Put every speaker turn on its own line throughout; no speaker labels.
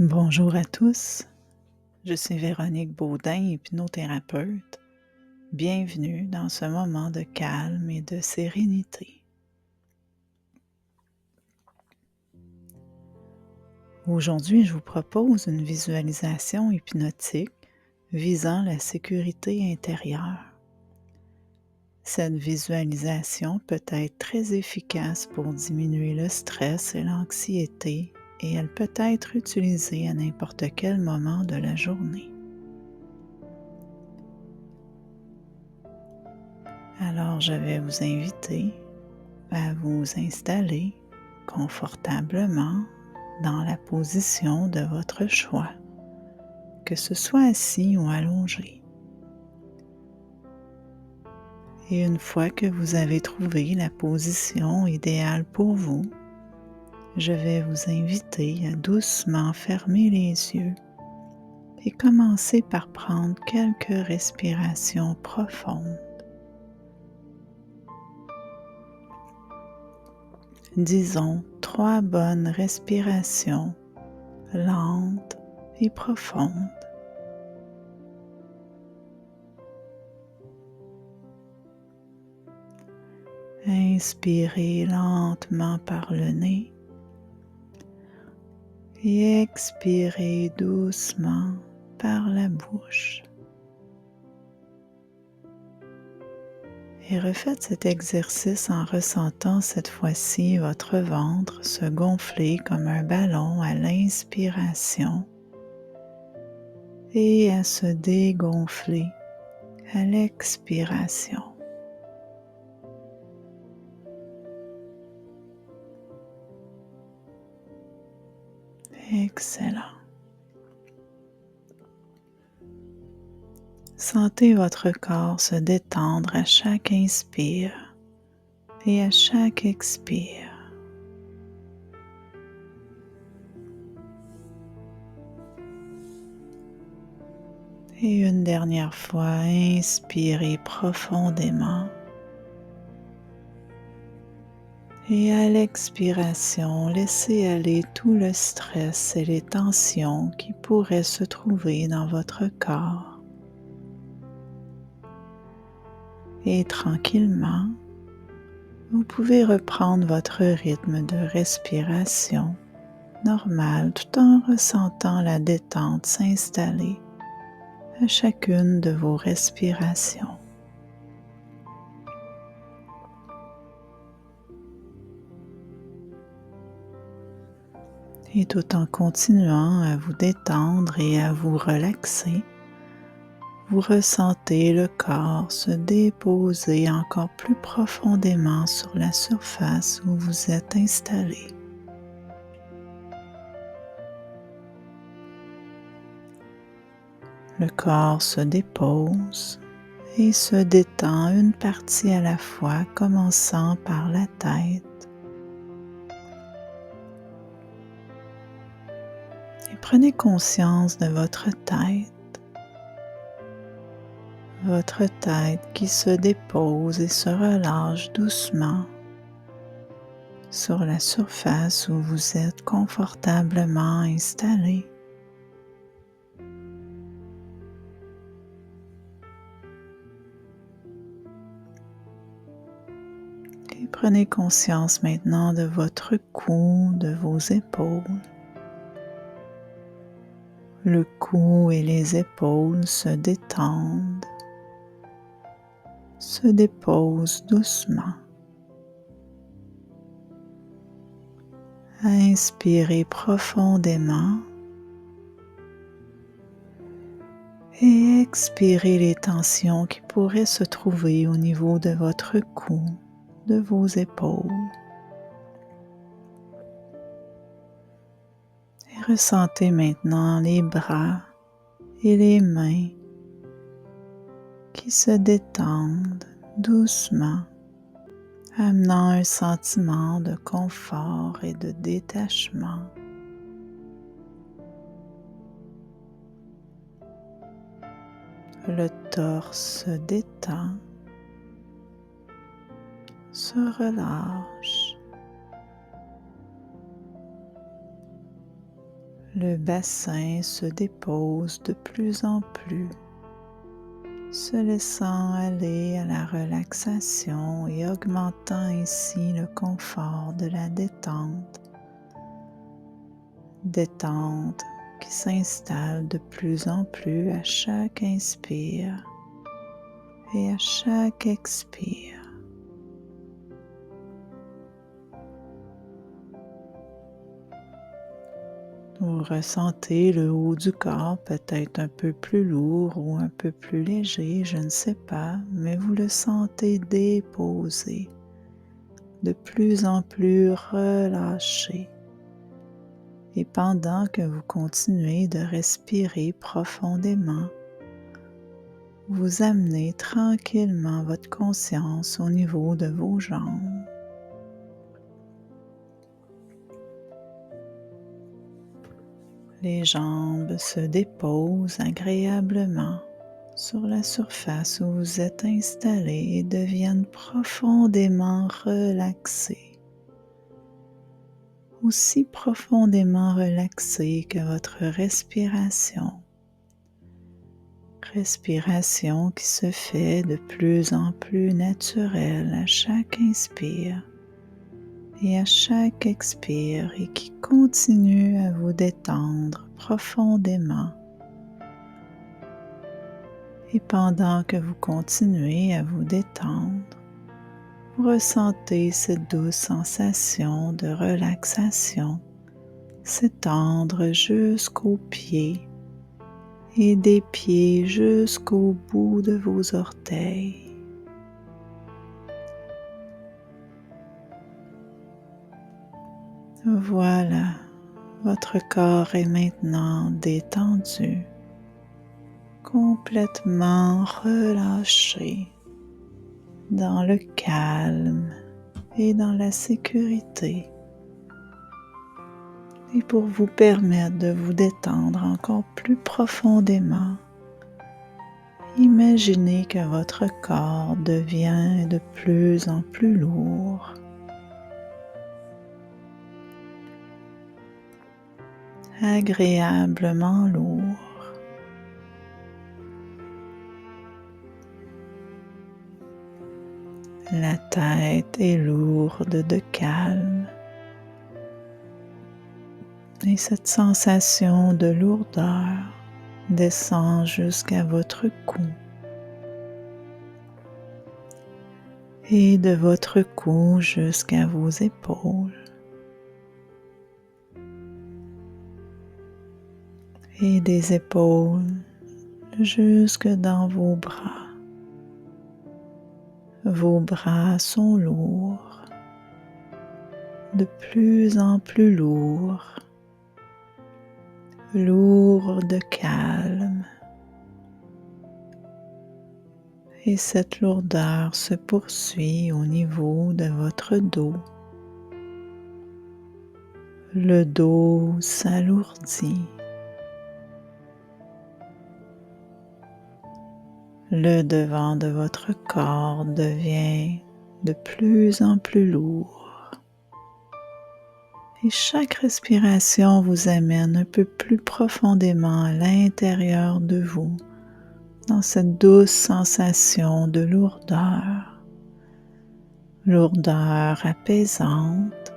Bonjour à tous, je suis Véronique Baudin, hypnothérapeute. Bienvenue dans ce moment de calme et de sérénité. Aujourd'hui, je vous propose une visualisation hypnotique visant la sécurité intérieure. Cette visualisation peut être très efficace pour diminuer le stress et l'anxiété et elle peut être utilisée à n'importe quel moment de la journée. Alors, je vais vous inviter à vous installer confortablement dans la position de votre choix, que ce soit assis ou allongé. Et une fois que vous avez trouvé la position idéale pour vous, je vais vous inviter à doucement fermer les yeux et commencer par prendre quelques respirations profondes. Disons 3 bonnes respirations lentes et profondes. Inspirez lentement par le nez et expirez doucement par la bouche. Et refaites cet exercice en ressentant cette fois-ci votre ventre se gonfler comme un ballon à l'inspiration et à se dégonfler à l'expiration. Excellent. Sentez votre corps se détendre à chaque inspire et à chaque expire. Et une dernière fois, inspirez profondément. Et à l'expiration, laissez aller tout le stress et les tensions qui pourraient se trouver dans votre corps. Et tranquillement, vous pouvez reprendre votre rythme de respiration normal tout en ressentant la détente s'installer à chacune de vos respirations. Et tout en continuant à vous détendre et à vous relaxer, vous ressentez le corps se déposer encore plus profondément sur la surface où vous êtes installé. Le corps se dépose et se détend une partie à la fois, commençant par la tête. Et prenez conscience de votre tête qui se dépose et se relâche doucement sur la surface où vous êtes confortablement installé. Et prenez conscience maintenant de votre cou, de vos épaules. Le cou et les épaules se détendent, se déposent doucement. Inspirez profondément et expirez les tensions qui pourraient se trouver au niveau de votre cou, de vos épaules. Et ressentez maintenant les bras et les mains qui se détendent doucement, amenant un sentiment de confort et de détachement. Le torse se détend, se relâche. Le bassin se dépose de plus en plus, se laissant aller à la relaxation et augmentant ainsi le confort de la détente. Détente qui s'installe de plus en plus à chaque inspire et à chaque expire. Vous ressentez le haut du corps peut-être un peu plus lourd ou un peu plus léger, je ne sais pas, mais vous le sentez déposé, de plus en plus relâché. Et pendant que vous continuez de respirer profondément, vous amenez tranquillement votre conscience au niveau de vos jambes. Les jambes se déposent agréablement sur la surface où vous êtes installé et deviennent profondément relaxées. Aussi profondément relaxées que votre respiration. Respiration qui se fait de plus en plus naturelle à chaque inspire et à chaque expire et qui continue à vous détendre profondément. Et pendant que vous continuez à vous détendre, vous ressentez cette douce sensation de relaxation s'étendre jusqu'aux pieds et des pieds jusqu'au bout de vos orteils. Voilà, votre corps est maintenant détendu, complètement relâché dans le calme et dans la sécurité. Et pour vous permettre de vous détendre encore plus profondément, imaginez que votre corps devient de plus en plus lourd. Agréablement lourd. La tête est lourde de calme et cette sensation de lourdeur descend jusqu'à votre cou et de votre cou jusqu'à vos épaules et des épaules jusque dans vos bras. Vos bras sont lourds, de plus en plus lourds, lourds de calme. Et cette lourdeur se poursuit au niveau de votre dos. Le dos s'alourdit. Le devant de votre corps devient de plus en plus lourd. Et chaque respiration vous amène un peu plus profondément à l'intérieur de vous, dans cette douce sensation de lourdeur. Lourdeur apaisante,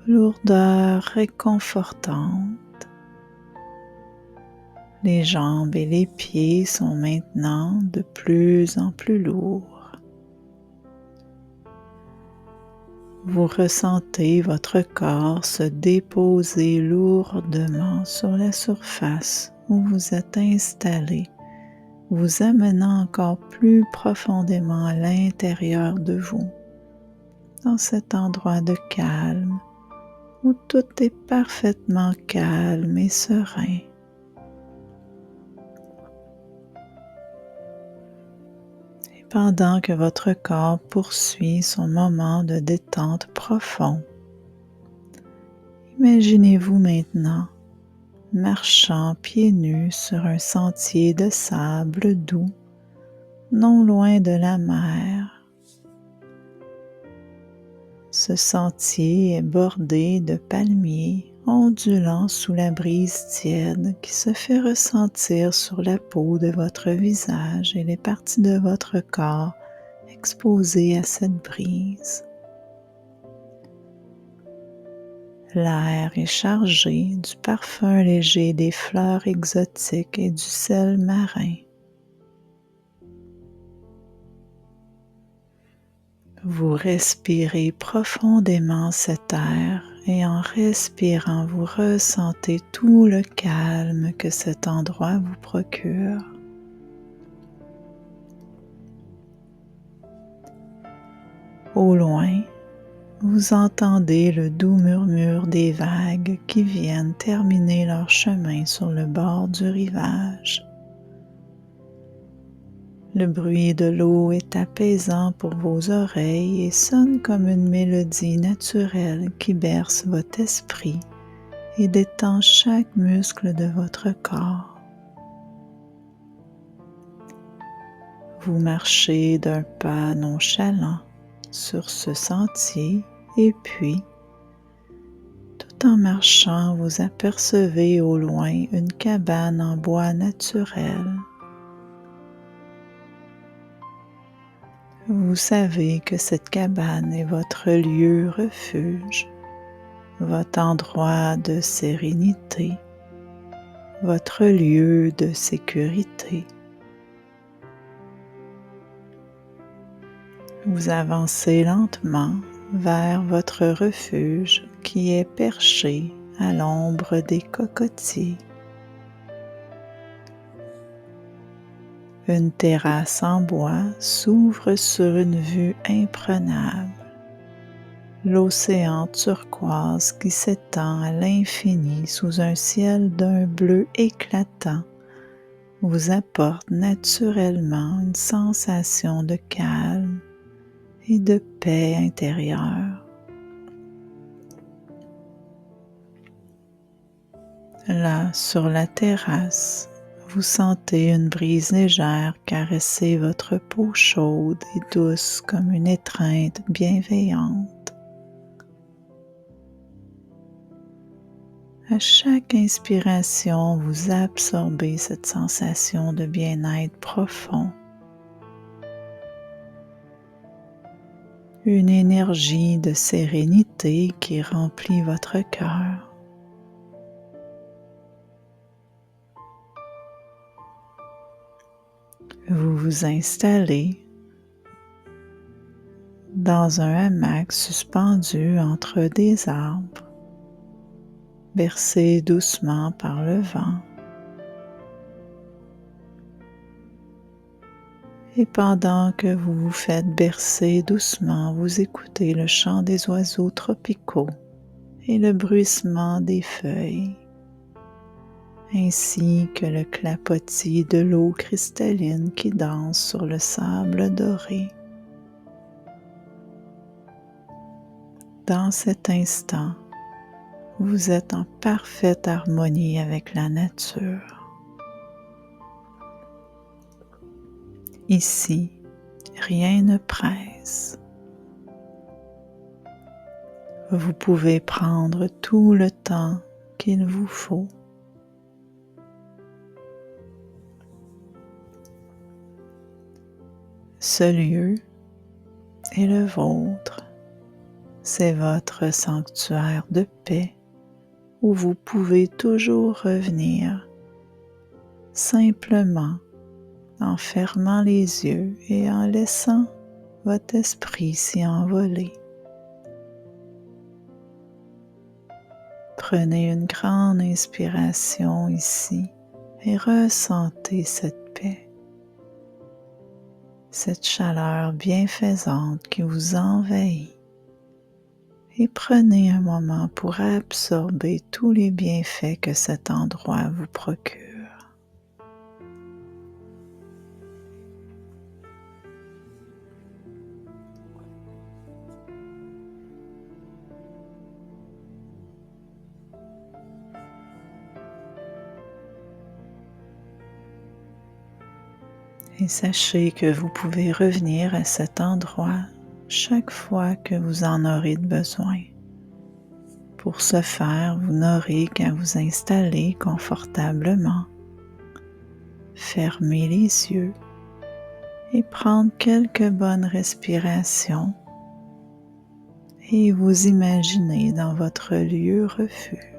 lourdeur réconfortante. Les jambes et les pieds sont maintenant de plus en plus lourds. Vous ressentez votre corps se déposer lourdement sur la surface où vous êtes installé, vous amenant encore plus profondément à l'intérieur de vous, dans cet endroit de calme où tout est parfaitement calme et serein. Pendant que votre corps poursuit son moment de détente profond, imaginez-vous maintenant marchant pieds nus sur un sentier de sable doux, non loin de la mer. Ce sentier est bordé de palmiers ondulant sous la brise tiède qui se fait ressentir sur la peau de votre visage et les parties de votre corps exposées à cette brise. L'air est chargé du parfum léger des fleurs exotiques et du sel marin. Vous respirez profondément cet air et en respirant, vous ressentez tout le calme que cet endroit vous procure. Au loin, vous entendez le doux murmure des vagues qui viennent terminer leur chemin sur le bord du rivage. Le bruit de l'eau est apaisant pour vos oreilles et sonne comme une mélodie naturelle qui berce votre esprit et détend chaque muscle de votre corps. Vous marchez d'un pas nonchalant sur ce sentier et puis, tout en marchant, vous apercevez au loin une cabane en bois naturel. Vous savez que cette cabane est votre lieu refuge, votre endroit de sérénité, votre lieu de sécurité. Vous avancez lentement vers votre refuge qui est perché à l'ombre des cocotiers. Une terrasse en bois s'ouvre sur une vue imprenable. L'océan turquoise qui s'étend à l'infini sous un ciel d'un bleu éclatant vous apporte naturellement une sensation de calme et de paix intérieure. Là, sur la terrasse, vous sentez une brise légère caresser votre peau chaude et douce comme une étreinte bienveillante. À chaque inspiration, vous absorbez cette sensation de bien-être profond. Une énergie de sérénité qui remplit votre cœur. Vous vous installez dans un hamac suspendu entre des arbres, bercé doucement par le vent. Et pendant que vous vous faites bercer doucement, vous écoutez le chant des oiseaux tropicaux et le bruissement des feuilles, ainsi que le clapotis de l'eau cristalline qui danse sur le sable doré. Dans cet instant, vous êtes en parfaite harmonie avec la nature. Ici, rien ne presse. Vous pouvez prendre tout le temps qu'il vous faut. Ce lieu est le vôtre. C'est votre sanctuaire de paix où vous pouvez toujours revenir simplement en fermant les yeux et en laissant votre esprit s'y envoler. Prenez une grande inspiration ici et ressentez cette paix, cette chaleur bienfaisante qui vous envahit. Et prenez un moment pour absorber tous les bienfaits que cet endroit vous procure. Et sachez que vous pouvez revenir à cet endroit chaque fois que vous en aurez besoin. Pour ce faire, vous n'aurez qu'à vous installer confortablement, fermer les yeux et prendre quelques bonnes respirations et vous imaginer dans votre lieu refuge.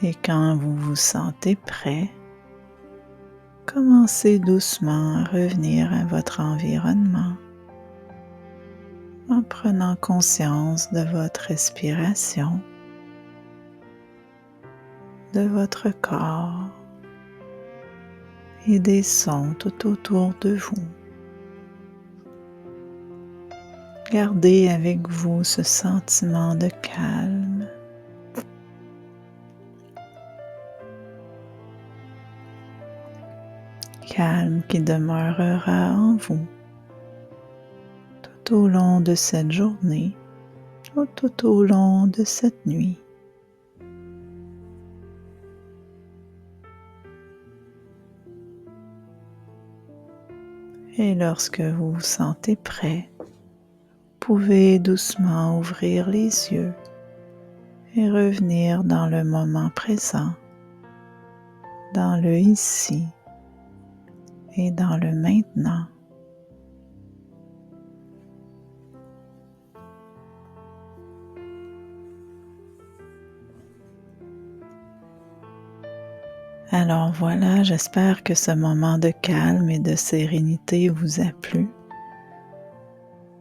Et quand vous vous sentez prêt, commencez doucement à revenir à votre environnement en prenant conscience de votre respiration, de votre corps et des sons tout autour de vous. Gardez avec vous ce sentiment de calme. Calme qui demeurera en vous tout au long de cette journée ou tout au long de cette nuit. Et lorsque vous vous sentez prêt, vous pouvez doucement ouvrir les yeux et revenir dans le moment présent, dans le ici et dans le maintenant. Alors voilà, j'espère que ce moment de calme et de sérénité vous a plu.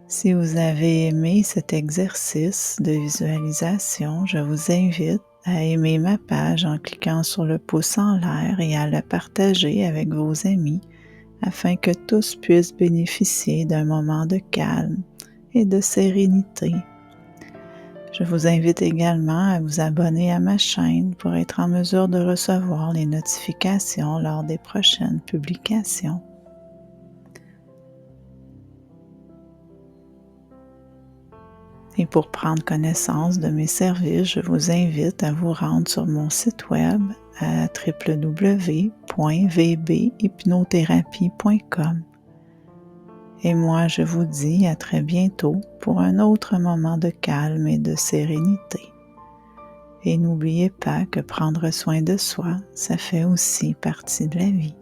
Si vous avez aimé cet exercice de visualisation, je vous invite à aimer ma page en cliquant sur le pouce en l'air et à la partager avec vos amis afin que tous puissent bénéficier d'un moment de calme et de sérénité. Je vous invite également à vous abonner à ma chaîne pour être en mesure de recevoir les notifications lors des prochaines publications. Et pour prendre connaissance de mes services, je vous invite à vous rendre sur mon site web à www.vbhypnothérapie.com. Et moi, je vous dis à très bientôt pour un autre moment de calme et de sérénité. Et n'oubliez pas que prendre soin de soi, ça fait aussi partie de la vie.